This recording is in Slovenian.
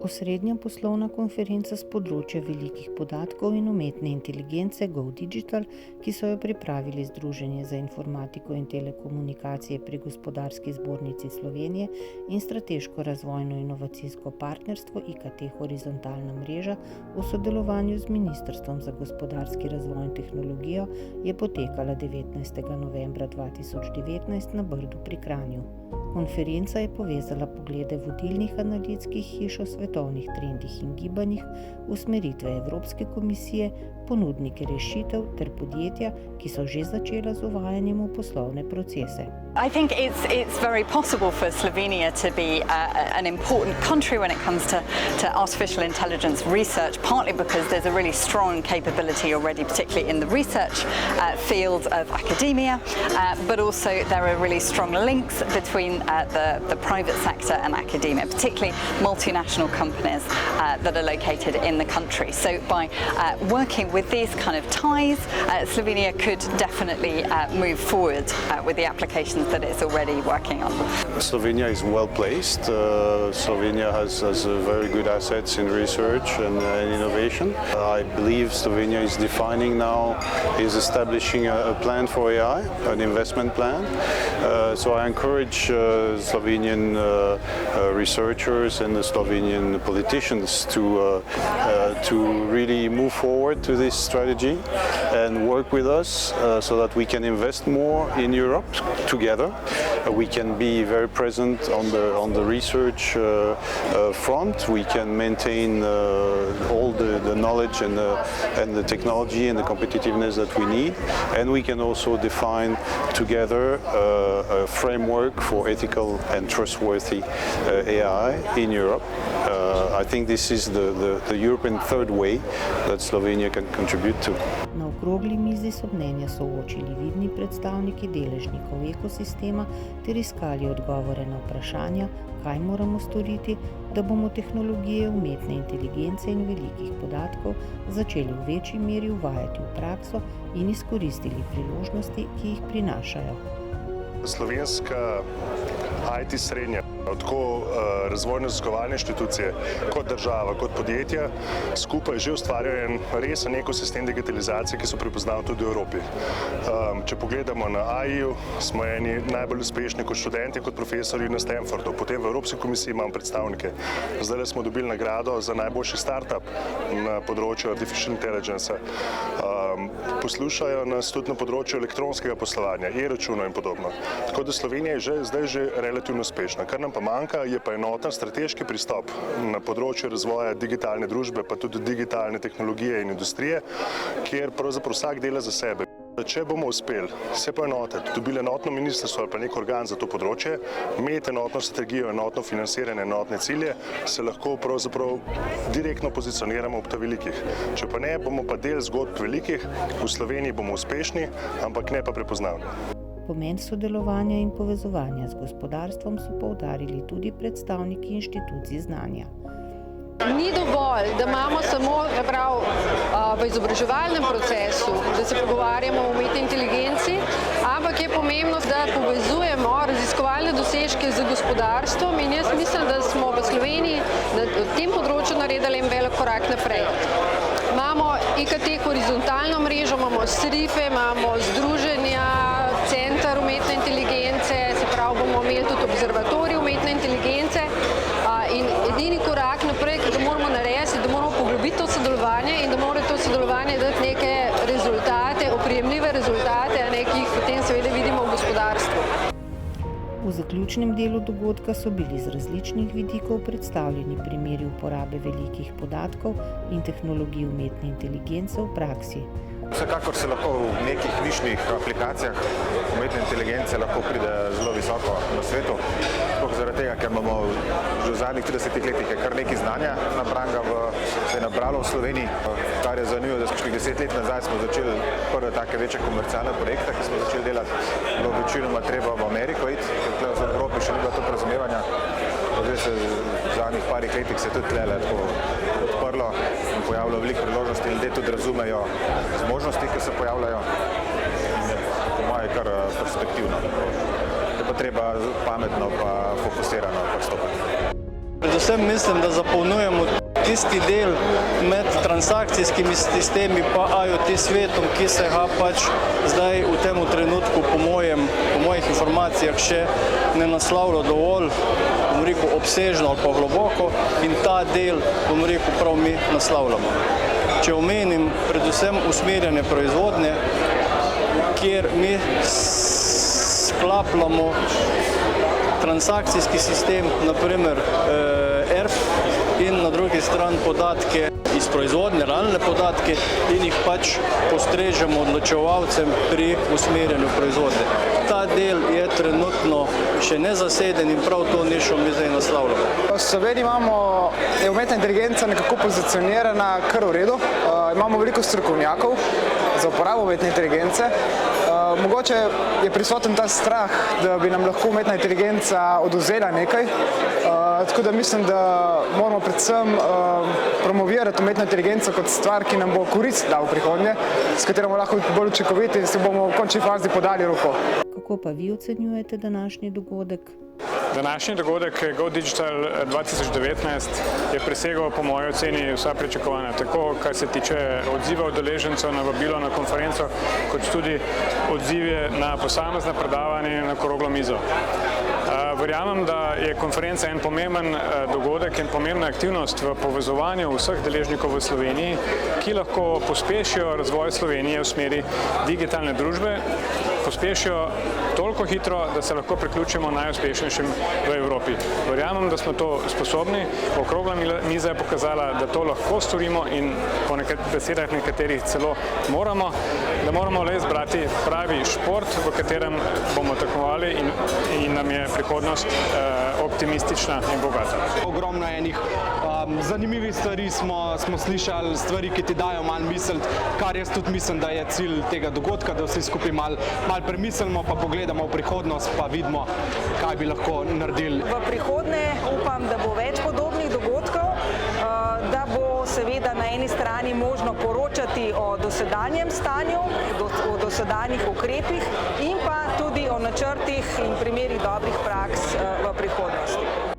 Osrednja poslovna konferenca s področja velikih podatkov in umetne inteligence GoDigital, ki so jo pripravili Združenje za informatiko in telekomunikacije pri Gospodarski zbornici Slovenije in Strateško razvojno inovacijsko partnerstvo IKT Horizontalna mreža v sodelovanju z Ministrstvom za gospodarski razvoj in tehnologijo, je potekala 19. novembra 2019 na Brdu pri Kranju. Konferenca je povezala poglede vodilnih analitskih hiš o svetovnih trendih in gibanjih, usmeritve Evropske komisije, ponudnike rešitev ter podjetja, ki so že začela z uvajanjem v poslovne procese. I think it's very possible for Slovenia to be an important country when it comes to artificial intelligence research, partly because there's a really strong capability already, particularly in the research field of academia, but also there are really strong links between the private sector and academia, particularly multinational companies that are located in the country. So by working with these kind of ties, Slovenia could definitely move forward with the applications that it's already working on. Slovenia is well placed. Slovenia has very good assets in research and innovation. I believe Slovenia is defining now, is establishing a plan for AI, an investment plan. So I encourage Slovenian researchers and the Slovenian politicians to really move forward to this strategy and work with us so that we can invest more in Europe together. We can be very present on the research front. We can maintain all the knowledge and the technology and the competitiveness that we need, and we can also define together a framework for ethical and trustworthy AI in Europe. I think this is the European third way that Slovenia can contribute to. Na okrogli mizi so mnenja soočili vidni predstavniki deležnikov ekosistema ter iskali odgovore na vprašanja, kaj moramo storiti, da bomo tehnologije umetne inteligence in velikih podatkov začeli v večji meri uvajati v prakso in izkoristili priložnosti, ki jih prinašajo. Slovenska IT srednja, tako razvojno-raziskovalne inštitucije, kot država, kot podjetja, skupaj že ustvarjajo en resen ekosistem digitalizacije, ki so prepoznavni tudi v Evropi. Če pogledamo na AI-ju, smo eni najbolj uspešni kot študenti, kot profesori na Stanfordu. Potem v Evropski komisiji imamo predstavnike. Zdaj smo dobili nagrado za najboljši startup na področju artificial intelligence. Poslušajo nas tudi na področju elektronskega poslovanja, e-računov in podobno. Tako da Slovenija je zdaj že relativno uspešna. Kar nam pa manjka, je pa enoten strateški pristop na področju razvoja digitalne družbe, pa tudi digitalne tehnologije in industrije, kjer pravzaprav vsak dela za sebe. Če bomo uspeli se poenotiti, dobili enotno ministrstvo ali pa nek organ za to področje, imeti enotno strategijo, enotno financiranje, enotne cilje, se lahko pravzaprav direktno pozicioniramo ob ta velikih. Če pa ne, bomo pa del zgodb velikih, v Sloveniji bomo uspešni, ampak ne pa prepoznavni. Pomen sodelovanja in povezovanja z gospodarstvom so poudarili tudi predstavniki inštitucij znanja. Ni dovolj, da imamo samo v izobraževalnem procesu, da se pogovarjamo o umetni inteligenci, ampak je pomembno, da povezujemo raziskovalne dosežke z gospodarstvom in jaz mislim, da smo v Sloveniji na tem področju naredili en velik korak naprej. Imamo IKT Horizontalno mrežo, imamo SRIFE, imamo združenja, Center umetne inteligence, se pravi, bomo imeli tudi observatorij umetne inteligence in edini korak naprej, ki ga moramo narediti, da moramo poglobiti to sodelovanje in da mora to sodelovanje dati neke rezultate, oprijemljive rezultate, ki jih potem seveda vidimo v gospodarstvu. V zaključnem delu dogodka so bili z različnih vidikov predstavljeni primeri uporabe velikih podatkov in tehnologij umetne inteligence v praksi. Vsekakor se lahko v nekih nišnih aplikacijah umetne inteligence lahko pride zelo visoko na svetu. Sploh zaradi tega, ker imamo že v zadnjih 30 letih kar nekaj znanja se je nabralo v Sloveniji. Kar je zanimivo, da smo 10 let nazaj smo začeli prve take večje komercialne projekte, ki smo začeli delati. Bilo večinoma treba v Ameriko iti, ker tukaj v Evropi še ni bilo to razumevanja. Zdaj se v zadnjih parih letih se tudi tukaj tako odprlo in pojavilo veliko priložnosti. Ljudje tudi razumejo zmožnosti, ki se pojavljajo. Po moje kar perspektivno. Je pa treba pametno pa fokusirano pristopiti. Predvsem mislim, da zapolnjujemo tisti del med transakcijskimi sistemi pa IoT svetom, ki se ga pač zdaj v tem trenutku po mojih informacijah še ne naslavlja dovolj, obsežno ali pa globoko, in ta del, prav mi naslavljamo. Če omenim predvsem usmerjanje proizvodnje, kjer mi sklapljamo transakcijski sistem, naprimer ERP, in na drugi strani podatke iz proizvodnje, realne podatke, in jih pač postrežemo odločevalcem pri usmerjanju proizvodnje. Ta del je trenutno še nezaseden in prav to nišo mi zdaj naslavljamo. V Sloveniji je umetna inteligenca nekako pozicionirana kar v redu. Imamo veliko strokovnjakov za uporabo umetne inteligence. Mogoče je prisoten ta strah, da bi nam lahko umetna inteligenca odvzela nekaj. Tako da mislim, da moramo predvsem promovirati umetno inteligenco kot stvar, ki nam bo koristila v prihodnje, s katero bomo lahko bolj učinkoviti in se bomo v končni fazi podali roko. Kako pa vi ocenjujete današnji dogodek? Današnji dogodek GoDigital 2019 je presegel po moji oceni vsa pričakovanja, tako kar se tiče odziva udeležencev na vabilo na konferenco, kot tudi odzive na posamezna predavanja in na okroglo mizo. Verjamem, da je konferenca en pomemben dogodek in pomembna aktivnost v povezovanju vseh deležnikov v Sloveniji, ki lahko pospešijo razvoj Slovenije v smeri digitalne družbe, pospešijo toliko hitro, da se lahko priključimo najuspešnejšim v Evropi. Verjamem, da smo to sposobni. Okrogla miza je pokazala, da to lahko storimo in po besedah nekaterih celo moramo, da moramo le izbrati pravi šport, v katerem bomo tekmovali in nam je prihodnost optimistična in bogata. Ogromno enih zanimivih stvari smo slišali, stvari, ki ti dajo malo misliti, kar jaz tudi mislim, da je cilj tega dogodka, da vsi skupaj malo premislimo, pa pogledamo v prihodnost, pa vidimo, kaj bi lahko naredili. V prihodnje upam, da bo več podobnih dogodkov, da bo seveda na eni strani možno poročati o dosedanjem stanju, o dosedanjih ukrepih in pa tudi o načrtih in primerih dobrih praks v prihodnosti.